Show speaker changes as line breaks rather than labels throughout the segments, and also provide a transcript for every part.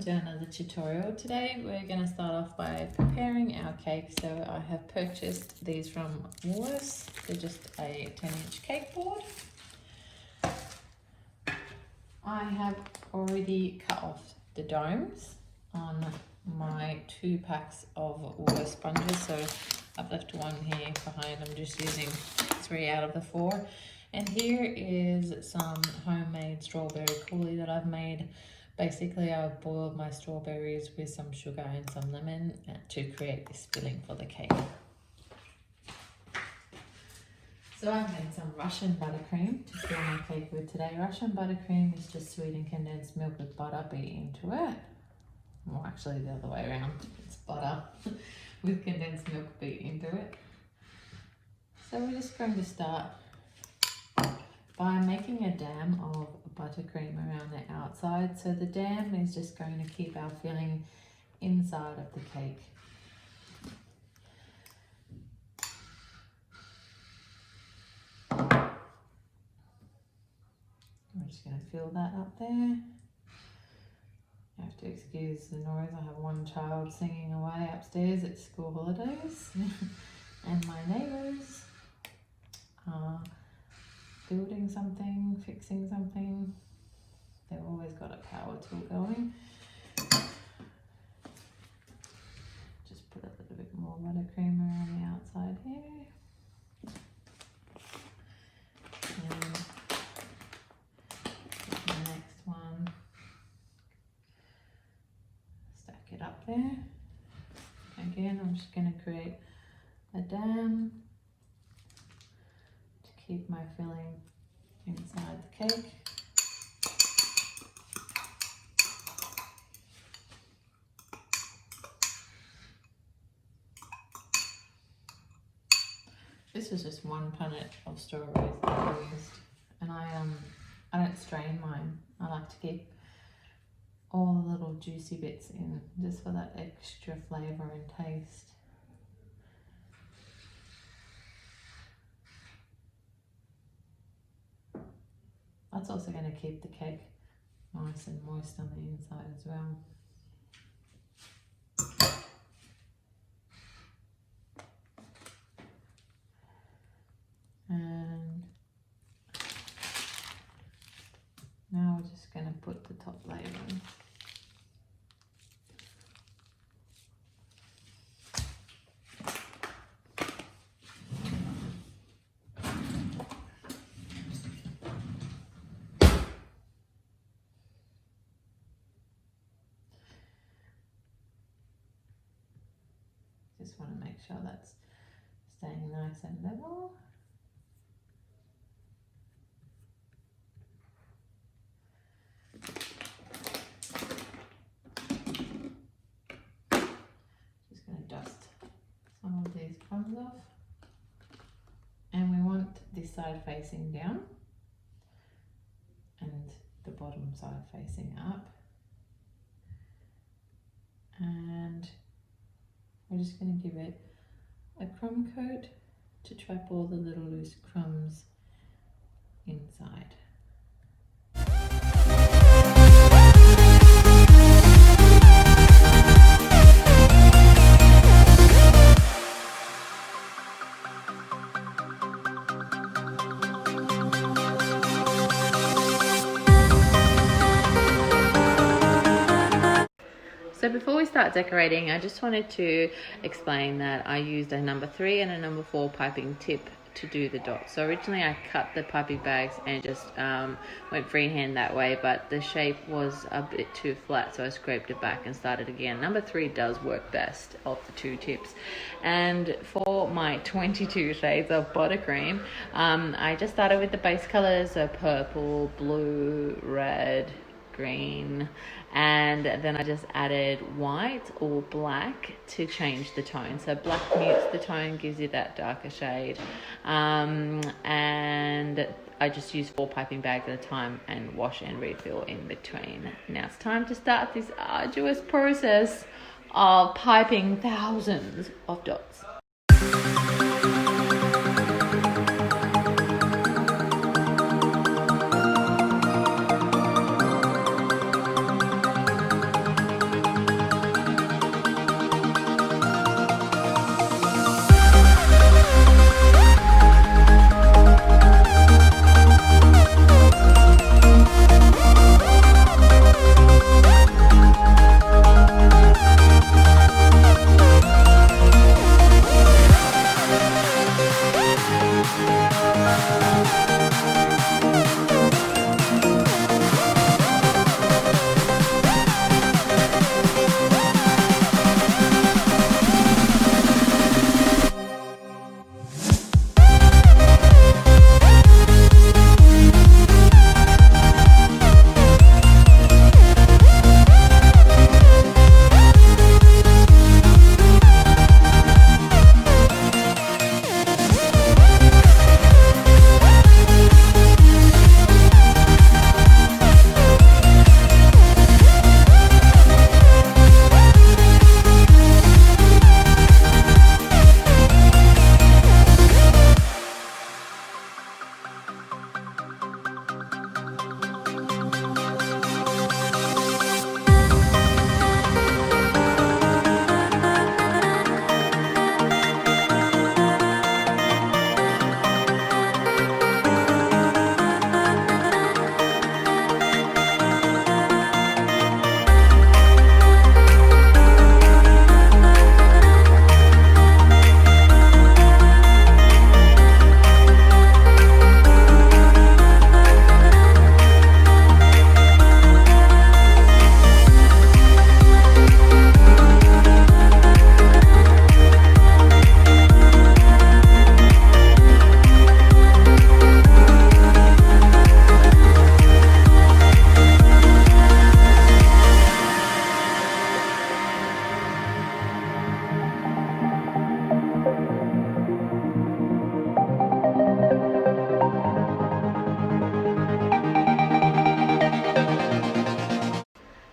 to another tutorial. Today we're going to start off by preparing our cake. So I have purchased these from Woolworths. They're just a 10-inch cake board. I have already cut off the domes on my 2 packs of Woolworths sponges. So I've left one here behind. I'm just using 3 out of the 4. And here is some homemade strawberry coulis that I've made. Basically, I've boiled my strawberries with some sugar and some lemon to create this filling for the cake. So I've made some Russian buttercream to fill my cake with today. Russian buttercream is just sweetened condensed milk with butter beat into it. Well, actually the other way around. It's butter with condensed milk beat into it. So we're just going to start by making a dam of buttercream around the outside. So the dam is just going to keep our filling inside of the cake. We're just going to fill that up there. You have to excuse the noise. I have one child singing away upstairs at school holidays and my neighbours are building something, fixing something. They've always got a power tool going. Just put a little bit more buttercream around the outside here. And the next one, stack it up there. Again, I'm just going to create a dam keep my filling inside the cake. This is just 1 punnet of strawberries that I used, and I don't strain mine. I like to keep all the little juicy bits in just for that extra flavour and taste. That's also going to keep the cake nice and moist on the inside as well. And now we're just going to put the top layer on. Just want to make sure that's staying nice and level. Just going to dust some of these crumbs off. And we want this side facing down and the bottom side facing up. And we're just going to give it a crumb coat to trap all the little loose crumbs inside. So before we start decorating, I just wanted to explain that I used a number 3 and a number 4 piping tip to do the dots. So originally I cut the piping bags and just went freehand that way, but the shape was a bit too flat, so I scraped it back and started again. Number 3 does work best of the 2 tips. And for my 22 shades of buttercream, I just started with the base colors, so purple, blue, red, green, and then I just added white or black to change the tone. So black mutes the tone, gives you that darker shade, and I just use 4 piping bags at a time and wash and refill in between. Now it's time to start this arduous process of piping thousands of dots.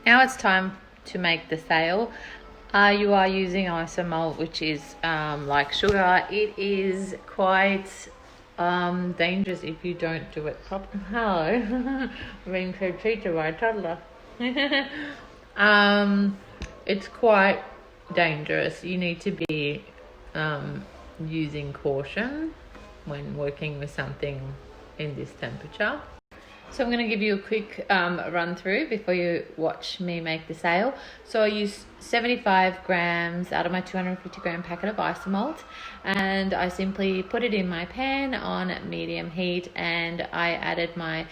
Now it's time to make the sail. You are using Isomalt, which is like sugar. It is quite dangerous if you don't do it properly. Hello, being so treated by a toddler. It's quite dangerous. You need to be using caution when working with something in this temperature. So I'm going to give you a quick run through before you watch me make the sail. So I use 75 grams out of my 250 gram packet of Isomalt, and I simply put it in my pan on medium heat, and I added my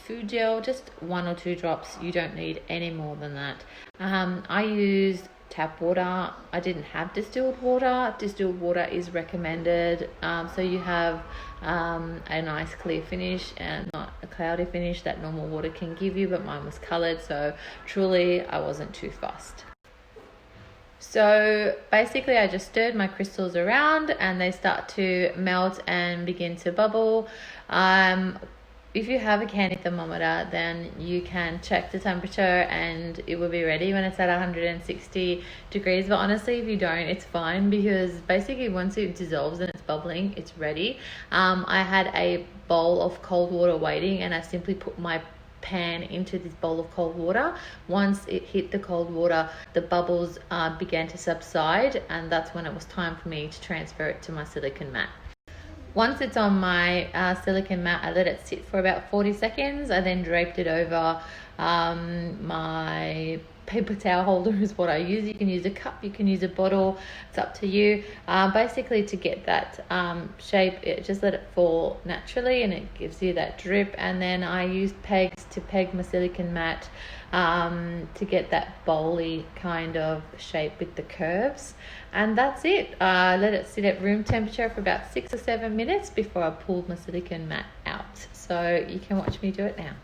food gel, just 1 or 2 drops. You don't need any more than that. I used tap water. I didn't have distilled water. Distilled water is recommended, so you have a nice clear finish and not a cloudy finish that normal water can give you, but mine was colored, so truly I wasn't too fussed. So basically I just stirred my crystals around and they start to melt and begin to bubble. If you have a candy thermometer, then you can check the temperature and it will be ready when it's at 160 degrees. But honestly, if you don't, it's fine, because basically once it dissolves and it's bubbling, it's ready. I had a bowl of cold water waiting, and I simply put my pan into this bowl of cold water. Once it hit the cold water, the bubbles began to subside, and that's when it was time for me to transfer it to my silicone mat. Once it's on my silicone mat, I let it sit for about 40 seconds. I then draped it over my paper towel holder is what I use. You can use a cup, you can use a bottle, it's up to you. Basically to get that shape, just let it fall naturally and it gives you that drip. And then I used pegs to peg my silicone mat to get that bowly kind of shape with the curves. And that's it. Let it sit at room temperature for about 6 or 7 minutes before I pulled my silicone mat out. So you can watch me do it now.